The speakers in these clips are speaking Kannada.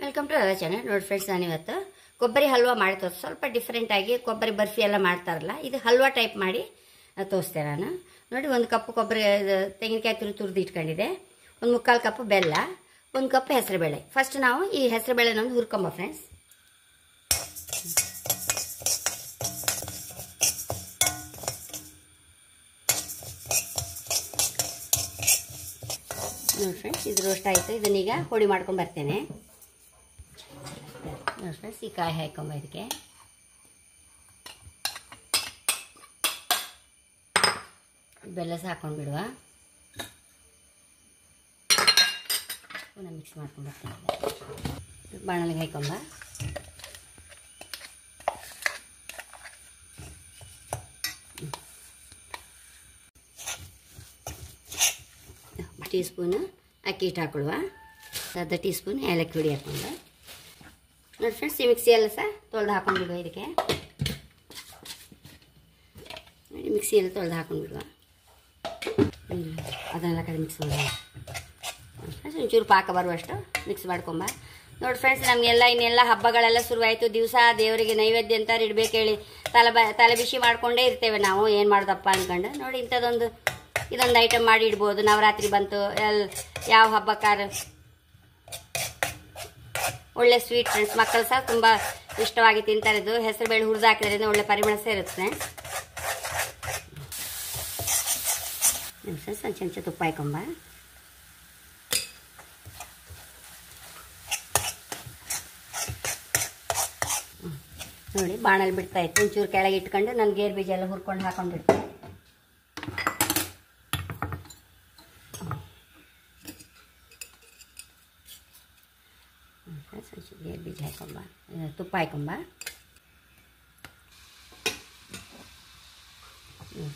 Welcome to our channel. ನೋಡಿ ಫ್ರೆಂಡ್ಸ್, ನಾನು ಇವತ್ತು ಕೊಬ್ಬರಿ ಹಲ್ವಾ ಮಾಡಿ ಸ್ವಲ್ಪ ಡಿಫ್ರೆಂಟ್ ಆಗಿ ಕೊಬ್ಬರಿ ಬರ್ಫಿ ಎಲ್ಲ ಮಾಡ್ತಾರಲ್ಲ, ಇದು ಹಲ್ವಾ ಟೈಪ್ ಮಾಡಿ ತೋರಿಸ್ತೇನೆ ನಾನು. ನೋಡಿ, 1 ಕಪ್ ಕೊಬ್ಬರಿ ತೆಂಗಿನಕಾಯಿ ತುರಿದು ಇಟ್ಕೊಂಡಿದೆ, 1/4 ಕಪ್ ಬೆಲ್ಲ, 1 ಕಪ್ ಹೆಸರುಬೇಳೆ. ಫಸ್ಟ್ ನಾವು ಈ ಹೆಸರುಬೇಳೆನೊಂದು ಹುರ್ಕೊಂಬ ಫ್ರೆಂಡ್ಸ್. ನೋಡಿ ಫ್ರೆಂಡ್ಸ್, ಇದು ರೋಸ್ಟ್ ಆಯಿತು. ಇದನ್ನೀಗ ಪುಡಿ ಮಾಡ್ಕೊಂಡು ಬರ್ತೇನೆ. ನೋಡಿ ಫ್ರೆಂಡ್ಸ್, ಈ ಕಾಯಿ ಹಾಕೊಂಬ ಇದಕ್ಕೆ. ಬೆಲ್ಲ ಸಹ ಹಾಕೊಂಡು ಬಿಡುವ. ಪುನಃ ಮಿಕ್ಸ್ ಮಾಡ್ಕೊಂಡು ಬರ್ತೇನೆ. ಬಾಣಲಿಗೆ ಹಾಕೊಂಬ. ಟೀ ಸ್ಪೂನು ಅಕ್ಕಿ ಹಿಟ್ಟು ಹಾಕೊಳ್ಳುವ. ಅರ್ಧ ಟೀ ಸ್ಪೂನ್ ಏಲಕ್ಕಿ ಹುಡಿ ಹಾಕೊಂಡು. ನೋಡಿ ಫ್ರೆಂಡ್ಸ್, ಈ ಮಿಕ್ಸಿ ಎಲ್ಲ ಸಹ ತೊಳೆದು ಹಾಕೊಂಡ್ಬಿಡುವ ಇದಕ್ಕೆ. ನೋಡಿ, ಮಿಕ್ಸಿಯಲ್ಲಿ ತೊಳೆದು ಹಾಕೊಂಡ್ಬಿಡುವ. ಅದನ್ನೆಲ್ಲ ಕಡೆ ಮಿಕ್ಸ್ ಮಾಡುವ. ಫ್ರೆಂಡ್ಸ್, ಒಂಚೂರು ಪಾಕ ಬರುವಷ್ಟು ಮಿಕ್ಸ್ ಮಾಡ್ಕೊಂಬ. ನೋಡಿ ಫ್ರೆಂಡ್ಸ್, ನಮಗೆಲ್ಲ ಇನ್ನೆಲ್ಲ ಹಬ್ಬಗಳೆಲ್ಲ ಶುರುವಾಯಿತು. ದಿವಸ ದೇವರಿಗೆ ನೈವೇದ್ಯ ಅಂತ ಇಡಬೇಕು ಹೇಳಿ ತಲೆ ಬಿಸಿ ಮಾಡ್ಕೊಂಡೇ ಇರ್ತೇವೆ ನಾವು, ಏನು ಮಾಡೋದಪ್ಪ ಅಂದ್ಕೊಂಡು. ನೋಡಿ, ಇದೊಂದು ಐಟಮ್ ಮಾಡಿ ಇಡ್ಬೋದು. ನವರಾತ್ರಿ ಬಂತು, ಯಾವ ಹಬ್ಬಕ್ಕಾರ ಒಳ್ಳೆ ಸ್ವೀಟ್ ಫ್ರೆಂಡ್ಸ್. ಮಕ್ಕಳು ಸಹ ತುಂಬ ಇಷ್ಟವಾಗಿ ತಿಂತಾರೆ. ಇದು ಹೆಸರುಬೇಳೆ ಹುರಿದು ಹಾಕಿದ್ರಿಂದ ಒಳ್ಳೆ ಪರಿಮಳ ಸೇರುತ್ತೆ ಫ್ರೆಂಡ್ಸ್. ಒಂದು ಚಮಚ ತುಪ್ಪ ಹಾಕೊಂಬ. ನೋಡಿ, ಬಾಣಲ್ಲಿ ಬಿಡ್ತಾ ಇತ್ತು. ಒಂಚೂರು ಕೆಳಗೆ ಇಟ್ಕೊಂಡು ನಾನು ಗೇರು ಬೀಜ ಎಲ್ಲ ಹುರ್ಕೊಂಡು ಹಾಕೊಂಡ್ಬಿಡ್ತೀನಿ. ಗೇರು ಬೀಜ ಹಾಕೊಂಬ, ತುಪ್ಪ ಹಾಕೊಂಬ.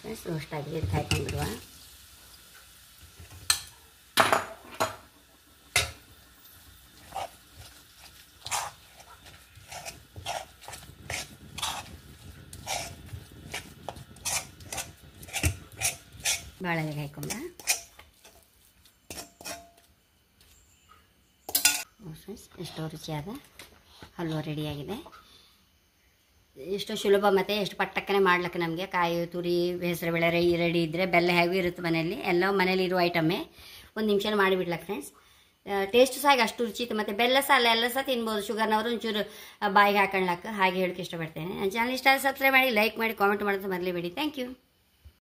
ಫ್ರೆಂಡ್ಸ್, ರೋಸ್ಟ್ ಆಗಿದೆ. ಇದಕ್ಕೆ ಹಾಕೊಂಡ್ಬಿಡುವ. ಬಾಳೆಲೆಗೆ ಹಾಕೊಂಬ. ಫ್ರೆಂಡ್ಸ್, ಎಷ್ಟೋ ರುಚಿಯಾದ ಹಲ್ವಾ ರೆಡಿಯಾಗಿದೆ. ಎಷ್ಟೋ ಸುಲಭ ಮತ್ತು ಎಷ್ಟು ಪಟ್ಟಕ್ಕನೆ ಮಾಡ್ಲಿಕ್ಕೆ ನಮಗೆ. ಕಾಯಿ ತುರಿ ಹೆಸರುಬೇಳೆ ರೆಡಿ ಇದ್ದರೆ, ಬೆಲ್ಲ ಹೇಗೂ ಇರುತ್ತೆ ಮನೆಯಲ್ಲಿ, ಎಲ್ಲ ಮನೇಲಿ ಇರುವ ಐಟಮ್ಮೇ. 1 ನಿಮಿಷ ಮಾಡಿಬಿಡ್ಲಕ್ಕೆ ಫ್ರೆಂಡ್ಸ್. ಟೇಸ್ಟ್ ಸಹ ಅಷ್ಟು ರುಚಿ ಇತ್ತು. ಮತ್ತು ಬೆಲ್ಲ ಸಹ ಎಲ್ಲ ಸಹ ತಿನ್ಬೋದು. ಶುಗರ್ನವರು ಒಂಚೂರು ಬಾಯಿಗೆ ಹಾಕೊಳ್ಳಕ್ಕೆ. ಹಾಗೆ ಹೇಳೋಕ್ಕೆ ಇಷ್ಟಪಡ್ತೇನೆ. ನನ್ನ ಚಾನಲ್ ಇಷ್ಟ ಸಬ್ಸ್ಕ್ರೈಬ್ ಮಾಡಿ, ಲೈಕ್ ಮಾಡಿ, ಕಾಮೆಂಟ್ ಮಾಡೋದು ಮರಲೇಬೇಡಿ. Thank you.